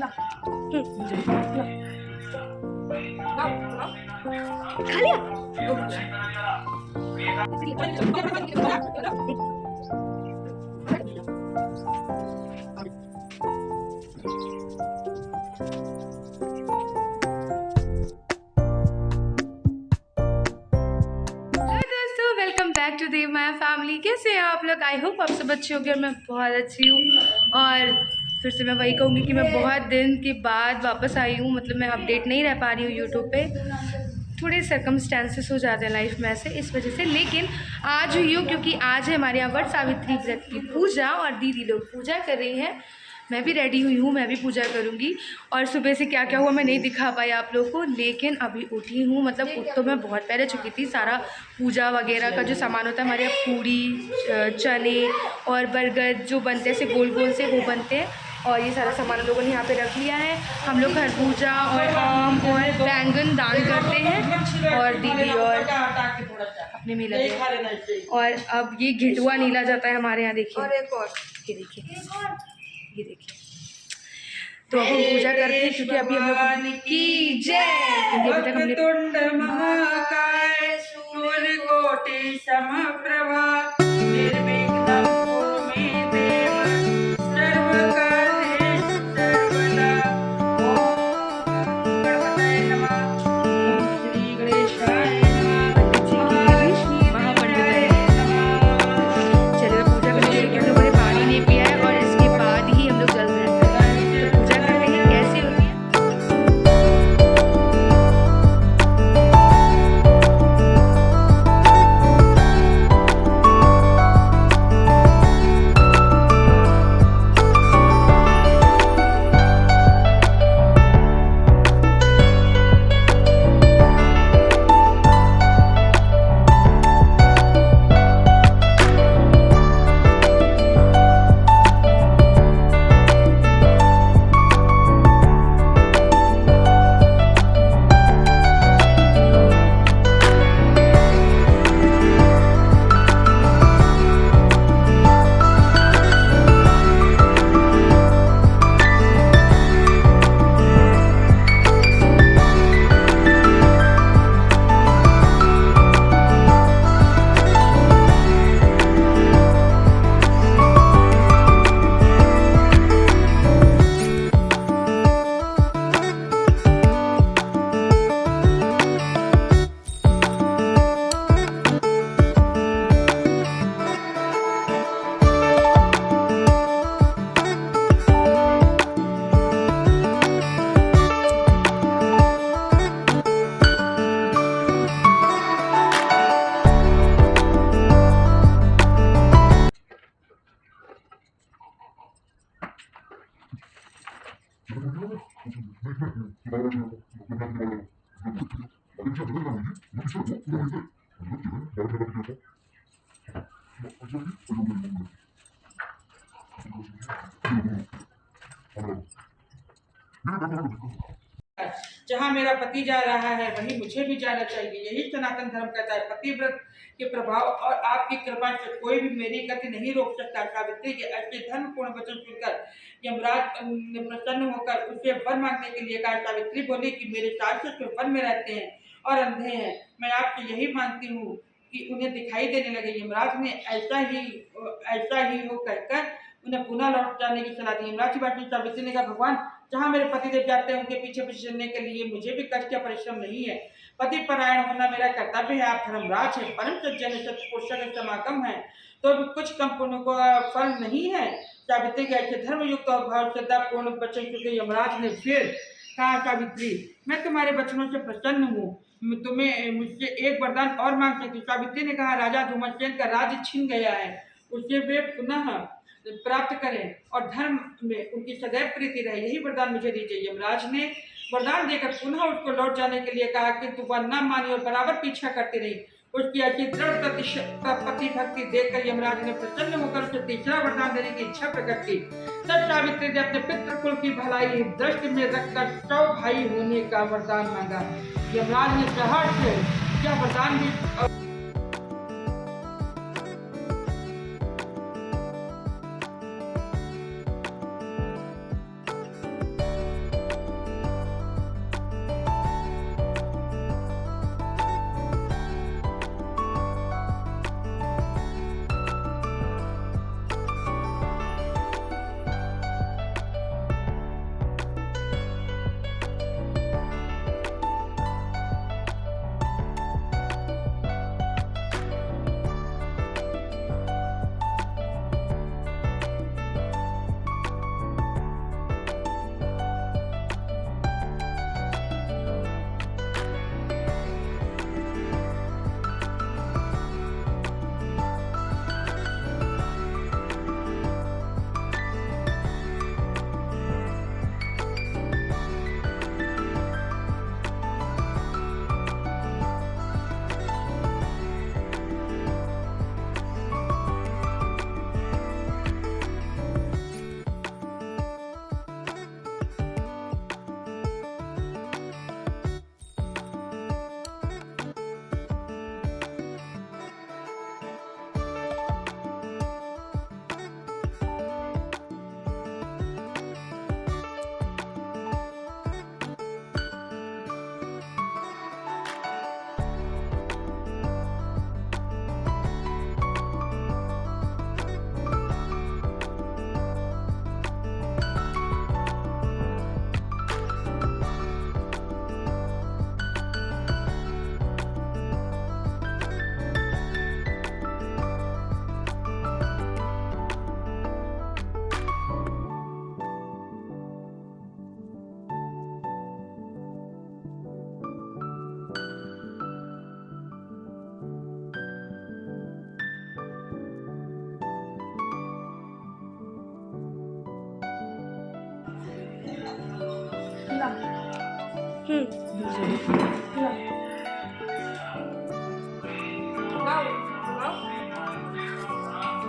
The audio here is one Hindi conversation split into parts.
खा लिया। Welcome back to Dev Maya family. कैसे हैं आप लोग? आई होप आप सब अच्छे होंगे और मैं बहुत अच्छी हूँ। और फिर से मैं वही कहूँगी कि मैं बहुत दिन के बाद वापस आई हूँ। मतलब मैं अपडेट नहीं रह पा रही हूँ यूट्यूब पे, थोड़े सर्कमस्टेंसेस हो जाते हैं लाइफ में ऐसे, इस वजह से। लेकिन आज हुई हूँ क्योंकि आज है हमारे यहाँ वट सावित्री व्रत की पूजा और दीदी लोग पूजा कर रही हैं। मैं भी रेडी हुई हूँ, मैं भी पूजा करूँगी। और सुबह से क्या क्या हुआ मैं नहीं दिखा पाई आप लोगों को, लेकिन अभी उठी हूँ। मतलब उठ तो मैं बहुत पहले चुकी थी। सारा पूजा वगैरह का जो सामान होता है हमारे यहाँ, पूड़ी, चने और बर्गर जो बनते हैं से गोल गोल से, वो बनते हैं। और ये सारा सामान लोगों ने यहाँ पे रख लिया है। हम लोग खरबूजा और आम और बैंगन दान करते हैं और दीदी और अपने में लगे हैं। और अब ये घिटुआ नीला जाता है हमारे यहाँ। देखिए और एक और ये देखिए तो हम पूजा करते हैं क्योंकि अभी हम लोग की जय, क्योंकि अभी तक हमने तुंड महाकाय सूर्यकोटि समप्रभा निर्विघ्नं कुरु मे देव सर्वकार्येषु सर्वदा। ओम गणपतये नमः। ओम श्री गणेशाय जहाँ मेरा पति जा रहा है वहीं मुझे भी जाना चाहिए। यही सनातन धर्म कहता है। पतिव्रत के प्रभाव और आपकी कृपा से कोई भी मेरी गति नहीं रोक सकता। सावित्री के ऐसे धर्म पूर्ण वचन सुनकर यमराज ने प्रसन्न होकर उससे वर मांगने के लिए कहा। सावित्री बोली कि मेरे सास ससुर वन में रहते हैं और अंधे हैं। मैं आपसे यही मांगती हूँ कि उन्हें दिखाई देने लगे। यमराज ने ऐसा ही हो कहकर उन्हें पुनः लौट जाने की सलाह दी। यमराज की बात सुन सावित्री ने कहा, भगवान जहाँ मेरे पतिदेव जाते हैं उनके पीछे पीछे चलने के लिए मुझे भी कष्ट या परिश्रम नहीं है। पति परायण होना मेरा कर्तव्य है। आप धर्मराज है, परम सज्जन सत्पुरुषों के समागम है, तो भी कुछ कम पुण्य को फल नहीं है। सावित्री के ऐसे धर्मयुक्त और भाव श्रद्धा पूर्ण वचन सुनकर यमराज ने फिर कहा, सावित्री मैं तुम्हारे वचनों से प्रसन्न हूँ, तुम्हें मुझसे एक वरदान और मांग सकती। सावित्री ने कहा, राजा धूमसेन का राज्य छिन गया है, उसे वे पुनः प्राप्त करें और धर्म में उनकी सदैव प्रीति रहे, यही वरदान मुझे दीजिए। यमराज ने वरदान देकर पुनः उसको लौट जाने के लिए कहा, किंतु वह न मानी और बराबर पीछा करती रही। उसकी ऐसी दृढ़ पति भक्ति देखकर यमराज ने प्रसन्न होकर उसे तीसरा वरदान देने की इच्छा प्रकट की। तब सावित्री ने अपने पितृकुल की भलाई दृष्टि में रखकर 100 भाई होने का वरदान मांगा। यमराज ने सहर्ष से क्या वरदान दी।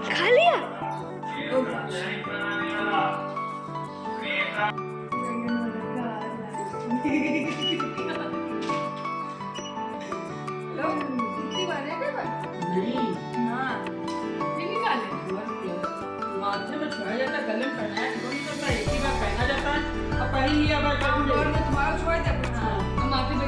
खा लिया। माथे में छुआ जाता है, गले में पहना है, दोनों करता है, एक ही बार पहना जाता है और पहन लिया बस और मैं तुम्हारा छुआ जाता है। हम माथे में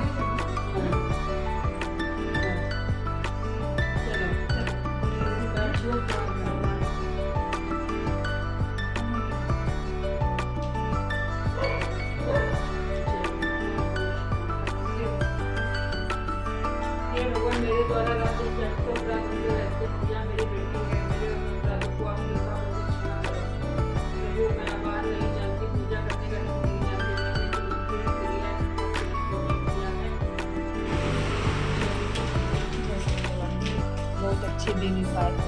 ये भगवान मेरे द्वारा रात को जब रात को रहते किया मेरे बेटी है मेरे अनुराग को आपके सामने वो मैं आभार नहीं जानती पूजा करने का नहीं जानती बहुत अच्छे बेबी फादर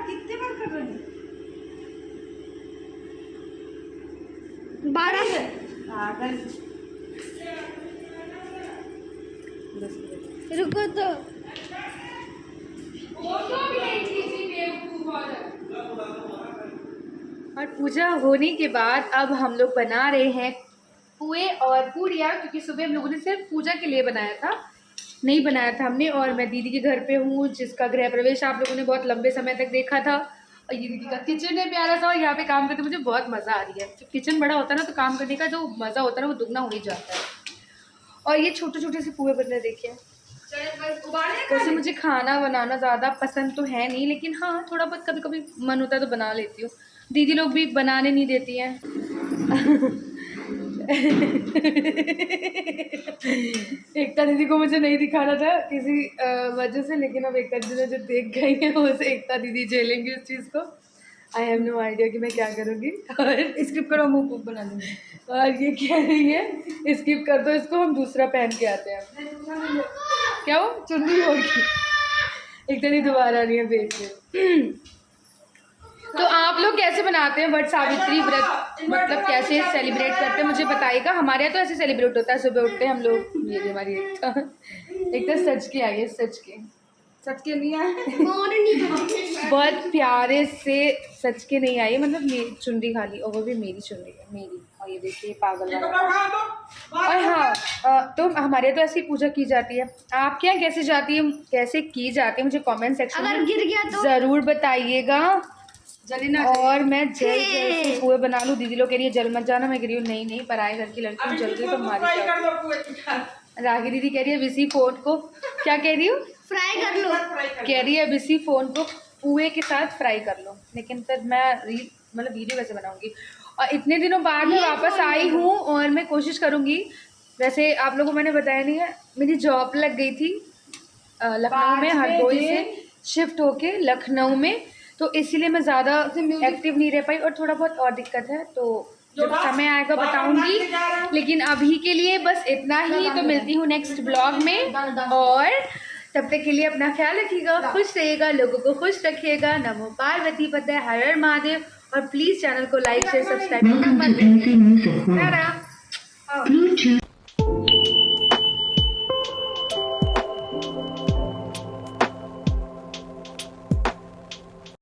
कितने बार कर रहे हैं 12 रुको तो और पूजा होने के बाद अब हम लोग बना रहे हैं पुए और पूरियाँ, क्योंकि सुबह हम लोगों ने सिर्फ पूजा के लिए बनाया था, नहीं बनाया था हमने। और मैं दीदी के घर पे हूँ जिसका गृह प्रवेश आप लोगों ने बहुत लंबे समय तक देखा था। और ये दीदी का किचन है प्यारा सा, और यहाँ पे काम करते मुझे बहुत मज़ा आ रही है। जब किचन बड़ा होता है ना तो काम करने का जो मज़ा होता है ना वो दुगना हो ही जाता है। और ये छोटे छोटे से पुए बन रहे देखिए। वैसे मुझे खाना बनाना ज़्यादा पसंद तो है नहीं, लेकिन हाँ थोड़ा बहुत कभी कभी मन होता है तो बना लेती हूँ। दीदी लोग भी बनाने नहीं देती हैं। एकता दीदी को मुझे नहीं दिखाना था किसी वजह से, लेकिन अब एकता दीदी जो देख गई है उसे एकता दीदी झेलेंगी उस चीज़ को। आई हैव नो आइडिया कि मैं क्या करूँगी। और स्किप करो, मुँह बना दूँगी। और ये कह रही है स्किप कर दो इसको, हम दूसरा पहन के आते हैं। क्या वो चुन्नी होगी, एकता दीदी दोबारा नहीं है भेज। तो आप लोग कैसे बनाते हैं वट सावित्री व्रत, मतलब कैसे सेलिब्रेट करते हैं मुझे बताइएगा। हमारे यहाँ तो ऐसे सेलिब्रेट होता है, सुबह उठते हैं हम लोग। ये हमारी एक तो सच के आई है, सच के नहीं आए बहुत प्यारे से सच के नहीं आई, मतलब मेरी चुनरी खाली, और वो भी मेरी चुनरी है मेरी। और ये देखिए पागल वाला। और हाँ तो हमारे यहाँ तो ऐसी पूजा की जाती है। आपके यहाँ कैसे जाती है, कैसे की जाती है मुझे कमेंट सेक्शन में गिर गया तो ज़रूर बताइएगा। और मैं जल्द से पुए बना लूँ। दीदी लोग कह रही है जल मत जाना, मैं कह रही हूँ नहीं पराए घर की लड़की जल गई तो हमारी रागी दीदी कह रही है बिसी फोन को, क्या कह रही हो? फ्राई कर लो। कह रही है बिसी फोन को पुए के साथ फ्राई कर लो, लेकिन फिर मैं रील मतलब वीडियो कैसे बनाऊंगी। और इतने दिनों बाद मैं वापस आई हूँ और मैं कोशिश करूँगी, वैसे आप लोगों को मैंने बताया नहीं है, मेरी जॉब लग गई थी लखनऊ में, हरदोई से शिफ्ट होके लखनऊ में, तो इसीलिए मैं ज़्यादा एक्टिव नहीं रह पाई और थोड़ा बहुत और दिक्कत है, तो जब समय आएगा बताऊंगी। लेकिन अभी के लिए बस इतना ही, तो मिलती हूँ नेक्स्ट ब्लॉग में, और तब तक के लिए अपना ख्याल रखिएगा, खुश रहिएगा, लोगों को खुश रखिएगा। नमो पार्वती पते, हर हर महादेव, और प्लीज़ चैनल को लाइक शेयर सब्सक्राइब करना मत भूलिएगा।